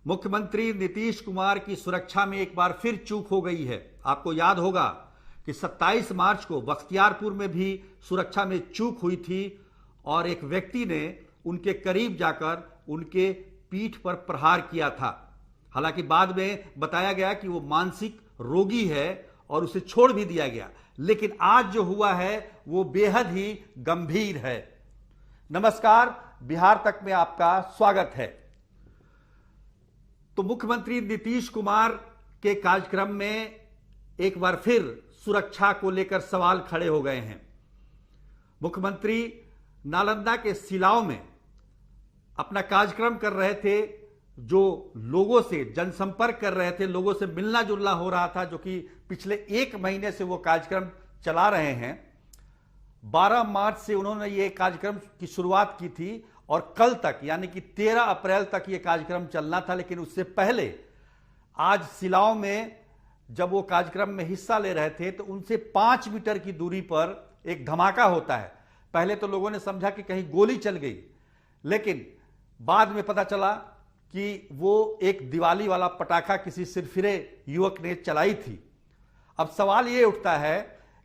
मुख्यमंत्री नीतीश कुमार की सुरक्षा में एक बार फिर चूक हो गई है। आपको याद होगा कि 27 मार्च को बख्तियारपुर में भी सुरक्षा में चूक हुई थी और एक व्यक्ति ने उनके करीब जाकर उनके पीठ पर प्रहार किया था। हालांकि बाद में बताया गया कि वो मानसिक रोगी है और उसे छोड़ भी दिया गया, लेकिन आज जो हुआ है वो बेहद ही गंभीर है। नमस्कार, बिहार तक में आपका स्वागत है। तो मुख्यमंत्री नीतीश कुमार के कार्यक्रम में एक बार फिर सुरक्षा को लेकर सवाल खड़े हो गए हैं। मुख्यमंत्री नालंदा के सिलाव में अपना कार्यक्रम कर रहे थे, जो लोगों से जनसंपर्क कर रहे थे, लोगों से मिलना जुलना हो रहा था, जो कि पिछले 1 महीने से वो कार्यक्रम चला रहे हैं। 12 मार्च से उन्होंने ये कार्यक्रम की शुरुआत की थी और कल तक यानी कि 13 अप्रैल तक ये कार्यक्रम चलना था। लेकिन उससे पहले आज सिलाव में जब वो कार्यक्रम में हिस्सा ले रहे थे तो उनसे 5 मीटर की दूरी पर एक धमाका होता है। पहले तो लोगों ने समझा कि कहीं गोली चल गई, लेकिन बाद में पता चला कि वो एक दिवाली वाला पटाखा किसी सिरफिरे युवक ने चलाई थी। अब सवाल ये उठता है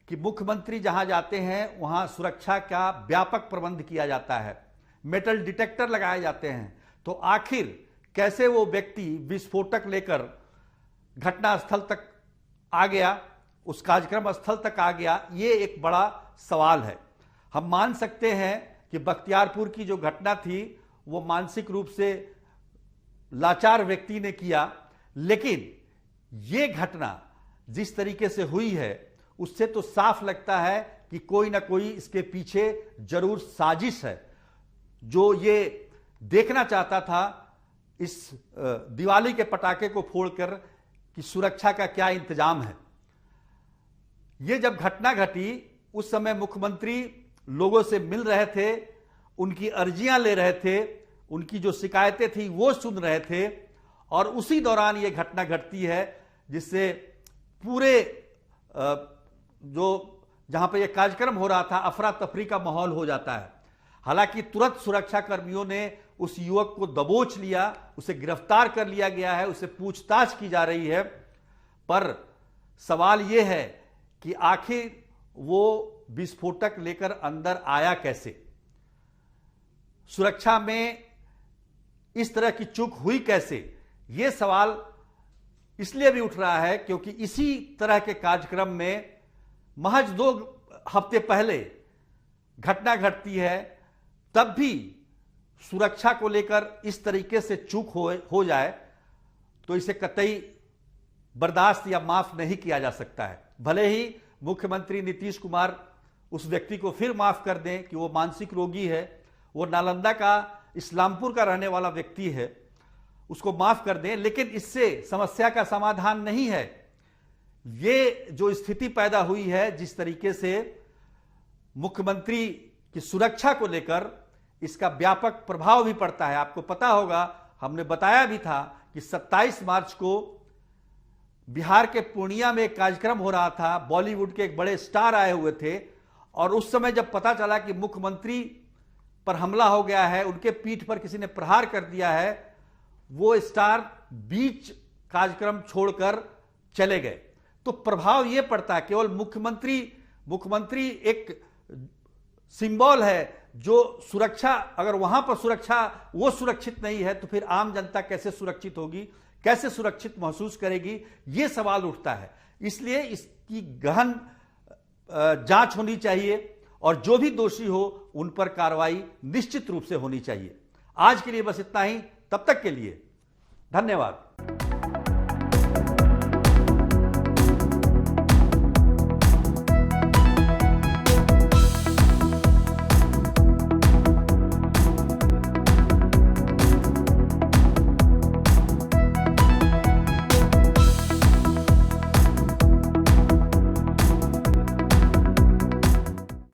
कि मुख्यमंत्री जहां जाते हैं वहां सुरक्षा का व्यापक प्रबंध किया जाता है, मेटल डिटेक्टर लगाए जाते हैं, तो आखिर कैसे वो व्यक्ति विस्फोटक लेकर घटनास्थल तक आ गया, उस कार्यक्रम स्थल तक आ गया, ये एक बड़ा सवाल है। हम मान सकते हैं कि बख्तियारपुर की जो घटना थी वो मानसिक रूप से लाचार व्यक्ति ने किया, लेकिन ये घटना जिस तरीके से हुई है उससे तो साफ लगता है कि कोई ना कोई इसके पीछे जरूर साजिश है, जो ये देखना चाहता था इस दिवाली के पटाखे को फोड़कर कि सुरक्षा का क्या इंतजाम है। ये जब घटना घटी उस समय मुख्यमंत्री लोगों से मिल रहे थे, उनकी अर्जियां ले रहे थे, उनकी जो शिकायतें थी वो सुन रहे थे, और उसी दौरान ये घटना घटती है जिससे पूरे जो जहां पर यह कार्यक्रम हो रहा था अफरा तफरी का माहौल हो जाता है। हालांकि तुरंत सुरक्षा कर्मियों ने उस युवक को दबोच लिया, उसे गिरफ्तार कर लिया गया है, उसे पूछताछ की जा रही है। पर सवाल यह है कि आखिर वो विस्फोटक लेकर अंदर आया कैसे, सुरक्षा में इस तरह की चूक हुई कैसे, यह सवाल इसलिए भी उठ रहा है क्योंकि इसी तरह के कार्यक्रम में महज 2 हफ्ते पहले घटना घटती है, तब भी सुरक्षा को लेकर इस तरीके से चूक हो जाए तो इसे कतई बर्दाश्त या माफ नहीं किया जा सकता है। भले ही मुख्यमंत्री नीतीश कुमार उस व्यक्ति को फिर माफ कर दें कि वो मानसिक रोगी है, वो नालंदा का इस्लामपुर का रहने वाला व्यक्ति है, उसको माफ कर दें, लेकिन इससे समस्या का समाधान नहीं है। ये जो स्थिति पैदा हुई है, जिस तरीके से मुख्यमंत्री की सुरक्षा को लेकर इसका व्यापक प्रभाव भी पड़ता है। आपको पता होगा, हमने बताया भी था कि 27 मार्च को बिहार के पूर्णिया में एक कार्यक्रम हो रहा था, बॉलीवुड के एक बड़े स्टार आए हुए थे, और उस समय जब पता चला कि मुख्यमंत्री पर हमला हो गया है, उनके पीठ पर किसी ने प्रहार कर दिया है, वो स्टार बीच कार्यक्रम छोड़कर चले गए। तो प्रभाव यह पड़ता है, केवल मुख्यमंत्री एक सिंबल है जो सुरक्षा, अगर वहां पर सुरक्षा वो सुरक्षित नहीं है तो फिर आम जनता कैसे सुरक्षित होगी, कैसे सुरक्षित महसूस करेगी, ये सवाल उठता है। इसलिए इसकी गहन जांच होनी चाहिए और जो भी दोषी हो उन पर कार्रवाई निश्चित रूप से होनी चाहिए। आज के लिए बस इतना ही, तब तक के लिए धन्यवाद।